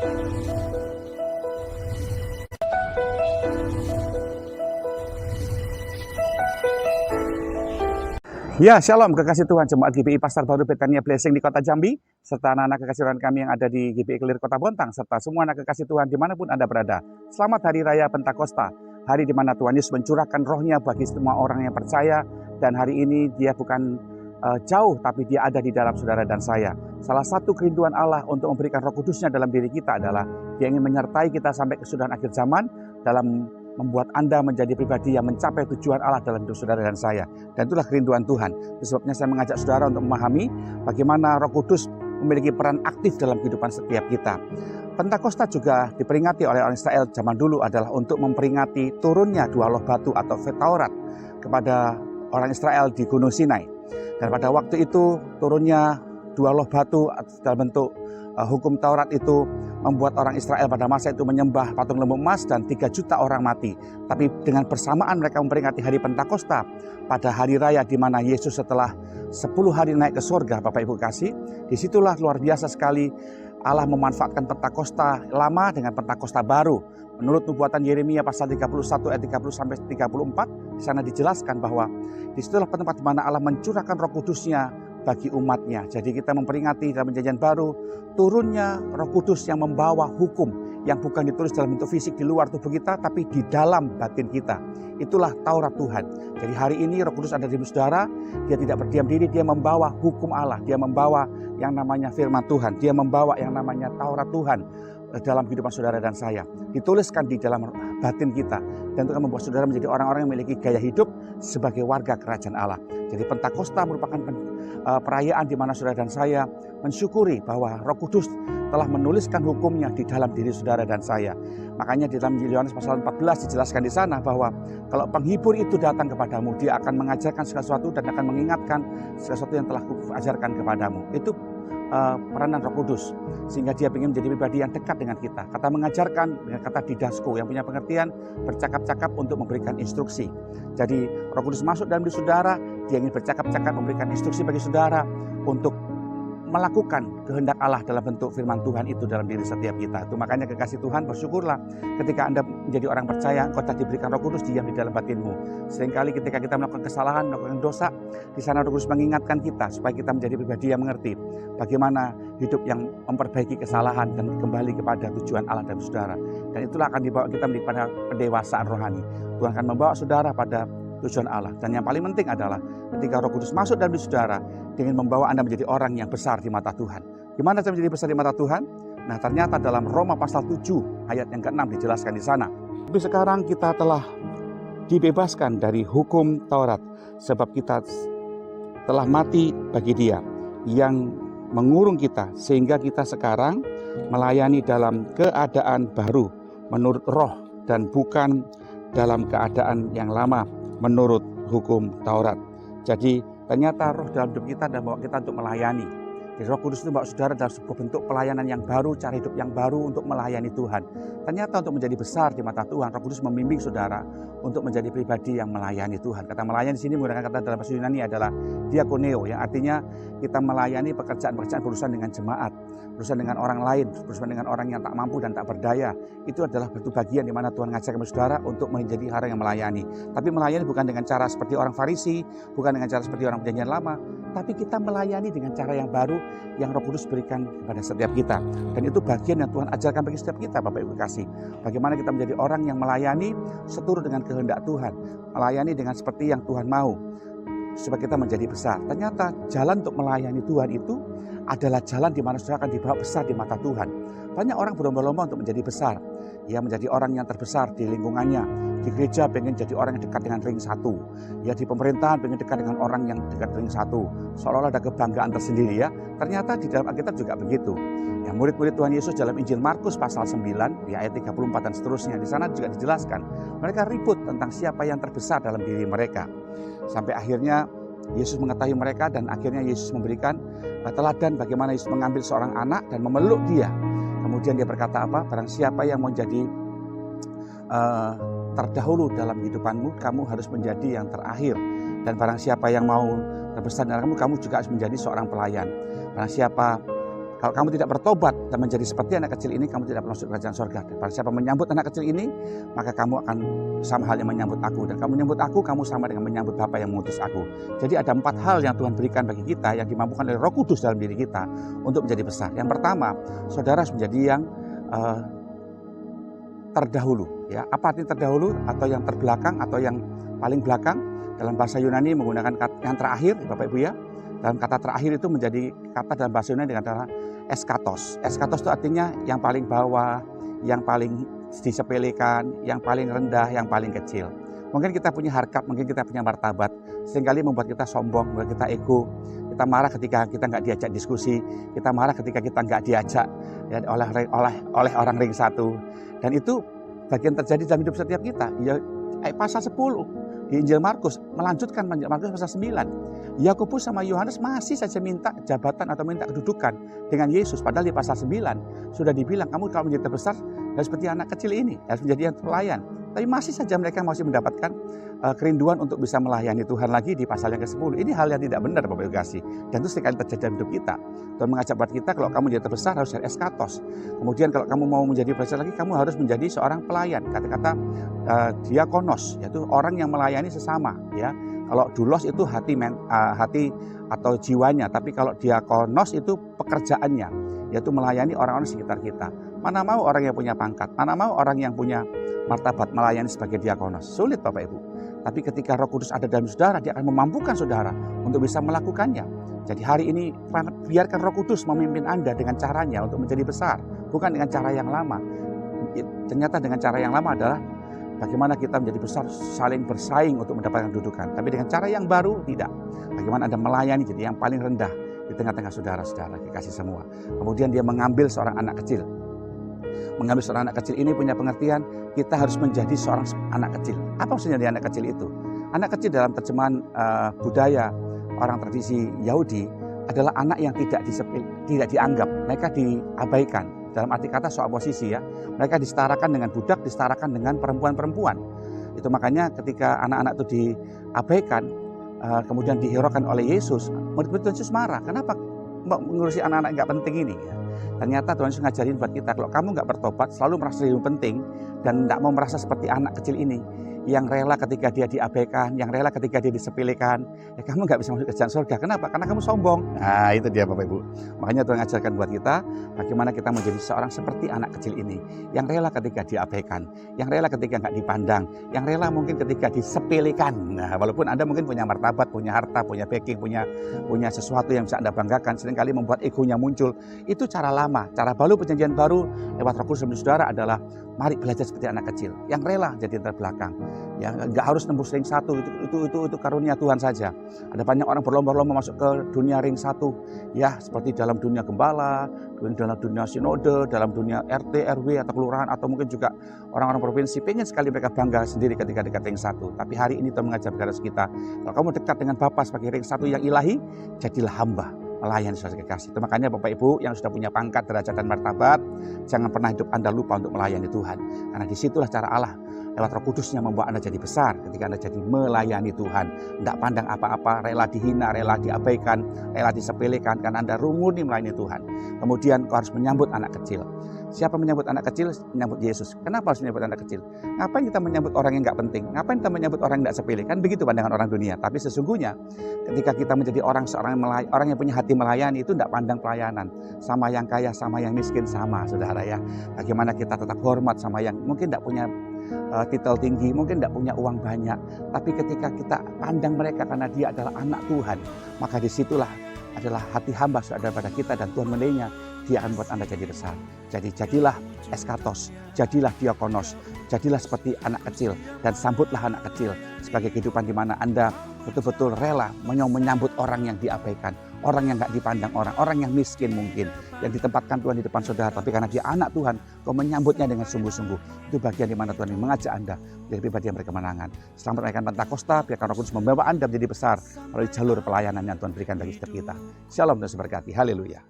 Ya, shalom kekasih Tuhan, jemaat GBI Pasar Baru Betania Blessing di Kota Jambi, serta anak-anak kekasih Tuhan kami yang ada di GBI Kelir Kota Bontang, serta semua anak kekasih Tuhan dimanapun Anda berada. Selamat Hari Raya Pentakosta, hari di mana Tuhan Yesus mencurahkan rohnya bagi semua orang yang percaya, dan hari ini dia bukan jauh, tapi dia ada di dalam saudara dan saya. Salah satu kerinduan Allah untuk memberikan Roh Kudusnya dalam diri kita adalah dia ingin menyertai kita sampai kesudahan akhir zaman dalam membuat Anda menjadi pribadi yang mencapai tujuan Allah dalam hidup saudara dan saya. Dan itulah kerinduan Tuhan. Itu sebabnya saya mengajak saudara untuk memahami bagaimana Roh Kudus memiliki peran aktif dalam kehidupan setiap kita. Pentakosta juga diperingati oleh orang Israel zaman dulu adalah untuk memperingati turunnya dua loh batu atau Taurat kepada orang Israel di Gunung Sinai. Dan pada waktu itu turunnya dua loh batu dalam bentuk hukum Taurat itu membuat orang Israel pada masa itu menyembah patung lembu emas dan 3 juta orang mati. Tapi dengan bersamaan mereka memperingati hari Pentakosta pada hari raya di mana Yesus setelah 10 hari naik ke surga, Bapak Ibu kasih, disitulah luar biasa sekali Allah memanfaatkan Pentakosta lama dengan Pentakosta baru. Menurut nubuatan Yeremia pasal 31 ayat 30 sampai 34, di sana dijelaskan bahwa disitulah tempat di mana Allah mencurahkan Roh Kudusnya bagi umatnya. Jadi kita memperingati dalam perjanjian baru turunnya Roh Kudus yang membawa hukum yang bukan ditulis dalam bentuk fisik di luar tubuh kita, tapi di dalam batin kita. Itulah Taurat Tuhan. Jadi hari ini Roh Kudus ada di saudara, dia tidak berdiam diri, dia membawa hukum Allah, dia membawa yang namanya firman Tuhan, dia membawa yang namanya Taurat Tuhan dalam kehidupan saudara dan saya. Dituliskan di dalam batin kita dan itu akan membuat saudara menjadi orang-orang yang memiliki gaya hidup sebagai warga kerajaan Allah. Jadi Pentakosta merupakan perayaan di mana saudara dan saya mensyukuri bahwa Roh Kudus telah menuliskan hukumnya di dalam diri saudara dan saya. Makanya di dalam Yohanes pasal 14 dijelaskan di sana bahwa kalau penghibur itu datang kepadamu, dia akan mengajarkan segala sesuatu dan akan mengingatkan segala sesuatu yang telah kuajarkan kepadamu. Itu peranan Roh Kudus, sehingga dia ingin menjadi pribadi yang dekat dengan kita. Kata mengajarkan dengan kata didasko yang punya pengertian bercakap-cakap untuk memberikan instruksi. Jadi Roh Kudus masuk dalam diri saudara, dia ingin bercakap-cakap memberikan instruksi bagi saudara untuk melakukan kehendak Allah dalam bentuk firman Tuhan itu dalam diri setiap kita. Itu makanya kekasih Tuhan, bersyukurlah ketika Anda menjadi orang percaya, engkau telah diberikan Roh Kudus diam di dalam batinmu. Seringkali ketika kita melakukan kesalahan, melakukan dosa, di sana Roh Kudus mengingatkan kita supaya kita menjadi pribadi yang mengerti bagaimana hidup yang memperbaiki kesalahan dan kembali kepada tujuan Allah dan saudara. Dan itulah akan dibawa kita pada pendewasaan rohani. Tuhan akan membawa saudara pada tujuan Allah. Dan yang paling penting adalah ketika Roh Kudus masuk dalam diri saudara, dia ingin membawa Anda menjadi orang yang besar di mata Tuhan. Gimana cara menjadi besar di mata Tuhan? Nah, ternyata dalam Roma pasal 7 ayat yang ke-6 dijelaskan di sana. Tapi sekarang kita telah dibebaskan dari hukum Taurat sebab kita telah mati bagi Dia yang mengurung kita, sehingga kita sekarang melayani dalam keadaan baru menurut roh dan bukan dalam keadaan yang lama menurut hukum Taurat. Jadi ternyata roh dalam hidup kita dan bawa kita untuk melayani. Jadi Roh Kudus itu membawa saudara dalam sebuah bentuk pelayanan yang baru, cara hidup yang baru untuk melayani Tuhan. Ternyata untuk menjadi besar di mata Tuhan, Roh Kudus membimbing saudara untuk menjadi pribadi yang melayani Tuhan. Kata melayani di sini menggunakan kata dalam bahasa Yunani adalah diakoneo, yang artinya kita melayani pekerjaan-pekerjaan berurusan dengan jemaat, berurusan dengan orang lain, berurusan dengan orang yang tak mampu dan tak berdaya. Itu adalah bentuk bagian di mana Tuhan ngajak kami saudara untuk menjadi orang yang melayani. Tapi melayani bukan dengan cara seperti orang Farisi, bukan dengan cara seperti orang perjanjian lama, tapi kita melayani dengan cara yang baru yang Roh Kudus berikan kepada setiap kita. Dan itu bagian yang Tuhan ajarkan bagi setiap kita, Bapak Ibu kasih. Bagaimana kita menjadi orang yang melayani seturut dengan kehendak Tuhan, melayani dengan seperti yang Tuhan mau, supaya kita menjadi besar. Ternyata jalan untuk melayani Tuhan itu adalah jalan di mana saudara akan dibawa besar di mata Tuhan. Banyak orang berlomba-lomba untuk menjadi besar, ya, menjadi orang yang terbesar di lingkungannya. Di gereja pengen jadi orang yang dekat dengan ring satu, ya, di pemerintahan pengen dekat dengan orang yang dekat ring satu, seolah-olah ada kebanggaan tersendiri, ya. Ternyata di dalam Alkitab juga begitu. Ya, murid-murid Tuhan Yesus dalam Injil Markus pasal 9 di ayat 34 dan seterusnya, di sana juga dijelaskan mereka ribut tentang siapa yang terbesar dalam diri mereka. Sampai akhirnya Yesus mengetahui mereka dan akhirnya Yesus memberikan teladan bagaimana Yesus mengambil seorang anak dan memeluk dia. Kemudian dia berkata apa? Barang siapa yang mau jadi terdahulu dalam kehidupanmu, kamu harus menjadi yang terakhir. Dan barang siapa yang mau terbesar dalam kamu juga harus menjadi seorang pelayan. Barang siapa Kalau kamu tidak bertobat dan menjadi seperti anak kecil ini, kamu tidak masuk kerajaan surga. Pada siapa menyambut anak kecil ini, maka kamu akan sama halnya menyambut aku. Dan kamu menyambut aku, kamu sama dengan menyambut Bapa yang mengutus aku. Jadi ada 4 hal yang Tuhan berikan bagi kita, yang dimampukan oleh Roh Kudus dalam diri kita untuk menjadi besar. Yang pertama, saudara harus menjadi yang terdahulu. Ya, apa arti terdahulu atau yang terbelakang atau yang paling belakang? Dalam bahasa Yunani menggunakan kata yang terakhir, Bapak Ibu ya. Dalam kata terakhir itu menjadi kata dalam bahasa Yunani dengan adalah eskatos. Eskatos itu artinya yang paling bawah, yang paling disepelekan, yang paling rendah, yang paling kecil. Mungkin kita punya harkat, mungkin kita punya martabat, seringkali membuat kita sombong, membuat kita ego. Kita marah ketika kita nggak diajak diskusi, kita marah ketika kita nggak diajak ya, oleh orang ring 1. Dan itu bagian terjadi dalam hidup setiap kita. Ya, pasal 10 di Injil Markus melanjutkan Markus pasal 9. Yakobus sama Yohanes masih saja minta jabatan atau minta kedudukan dengan Yesus. Padahal di pasal 9 sudah dibilang kamu kalau menjadi terbesar harus seperti anak kecil ini, harus menjadi yang pelayan. Tapi masih saja mereka masih mendapatkan kerinduan untuk bisa melayani Tuhan lagi di pasal yang ke-10. Ini hal yang tidak benar Bapak Ibu kasih. Dan itu sekali terjadi dalam hidup kita. Tuhan mengajak buat kita kalau kamu menjadi terbesar harus dari eskatos. Kemudian kalau kamu mau menjadi besar lagi, kamu harus menjadi seorang pelayan. Kata-kata diakonos, yaitu orang yang melayani sesama. Ya. Kalau doulos itu hati atau jiwanya, tapi kalau diakonos itu pekerjaannya, yaitu melayani orang-orang sekitar kita. Mana mau orang yang punya pangkat, mana mau orang yang punya martabat melayani sebagai diakonos. Sulit Bapak Ibu. Tapi ketika Roh Kudus ada dalam saudara, dia akan memampukan saudara untuk bisa melakukannya. Jadi hari ini biarkan Roh Kudus memimpin Anda dengan caranya untuk menjadi besar, bukan dengan cara yang lama. Ternyata dengan cara yang lama adalah bagaimana kita menjadi besar, saling bersaing untuk mendapatkan kedudukan. Tapi dengan cara yang baru, tidak. Bagaimana Anda melayani jadi yang paling rendah di tengah-tengah saudara-saudara, kekasih semua. Kemudian dia mengambil seorang anak kecil. Mengambil seorang anak kecil ini punya pengertian, kita harus menjadi seorang anak kecil. Apa maksudnya di anak kecil itu? Anak kecil dalam terjemahan budaya orang tradisi Yahudi adalah anak yang tidak dianggap, mereka diabaikan. Dalam arti kata soal posisi ya, mereka disetarakan dengan budak, disetarakan dengan perempuan-perempuan. Itu makanya ketika anak-anak itu diabaikan, kemudian dihiraukan oleh Yesus, murid-murid Yesus marah. Kenapa mengurusi anak-anak nggak penting ini? Ternyata Tuhan Yesus ngajarin buat kita, kalau kamu nggak bertobat, selalu merasa dirimu penting, dan tidak mau merasa seperti anak kecil ini, yang rela ketika dia diabaikan, yang rela ketika dia disepelekan, ya kamu nggak bisa masuk kerajaan surga. Kenapa? Karena kamu sombong. Nah itu dia Bapak Ibu. Makanya Tuhan ngajarkan buat kita, bagaimana kita menjadi seorang seperti anak kecil ini, yang rela ketika diabaikan, yang rela ketika nggak dipandang, yang rela mungkin ketika disepelekan. Nah walaupun Anda mungkin punya martabat, punya harta, punya backing, punya sesuatu yang bisa Anda banggakan, seringkali membuat egonya muncul. Itu cara lama, cara baru perjanjian baru lewat Roh Kudus saudara adalah mari belajar seperti anak kecil yang rela jadi yang terbelakang. Ya, nggak harus nembus ring 1, itu karunia Tuhan saja. Ada banyak orang berlomba-lomba masuk ke dunia ring 1, ya seperti dalam dunia gembala, dalam dunia sinode, dalam dunia RT, RW atau kelurahan atau mungkin juga orang-orang provinsi. Pengen sekali mereka bangga sendiri ketika dekat ring 1. Tapi hari ini Tuhan mengajar kepada kita, kalau kamu dekat dengan Bapa sebagai ring 1 yang ilahi, jadilah hamba. Melayani saudara kekasih. Itu makanya Bapak Ibu yang sudah punya pangkat, derajat dan martabat, jangan pernah hidup Anda lupa untuk melayani Tuhan. Karena disitulah cara Allah lewat Roh Kudusnya membuat Anda jadi besar ketika Anda jadi melayani Tuhan. Tidak pandang apa-apa, rela dihina, rela diabaikan, rela disepelekan, karena Anda murni melayani Tuhan. Kemudian kau harus menyambut anak kecil. Siapa menyambut anak kecil? Menyambut Yesus. Kenapa harus menyambut anak kecil? Ngapain kita menyambut orang yang nggak penting? Ngapain kita menyambut orang yang nggak sepele? Kan begitu pandangan orang dunia. Tapi sesungguhnya ketika kita menjadi orang yang punya hati melayani, itu tidak pandang pelayanan. Sama yang kaya, sama yang miskin, sama saudara ya. Bagaimana kita tetap hormat sama yang mungkin tidak punya titel tinggi, mungkin tidak punya uang banyak. Tapi ketika kita pandang mereka karena dia adalah anak Tuhan, maka disitulah adalah hati hamba saudara pada kita, dan Tuhan menilainya. Dia akan buat Anda jadi besar. Jadi jadilah eskatos, jadilah diakonos, jadilah seperti anak kecil, dan sambutlah anak kecil sebagai kehidupan di mana Anda betul-betul rela menyambut orang yang diabaikan, orang yang nggak dipandang orang yang miskin mungkin, yang ditempatkan Tuhan di depan saudara, tapi karena dia anak Tuhan, kau menyambutnya dengan sungguh-sungguh. Itu bagian di mana Tuhan mengajak Anda menjadi pribadi yang berkemenangan. Selamat merayakan Pentakosta, biarkan Roh Kudus membawa Anda menjadi besar melalui jalur pelayanan yang Tuhan berikan bagi setiap kita. Shalom dan berkati. Haleluya.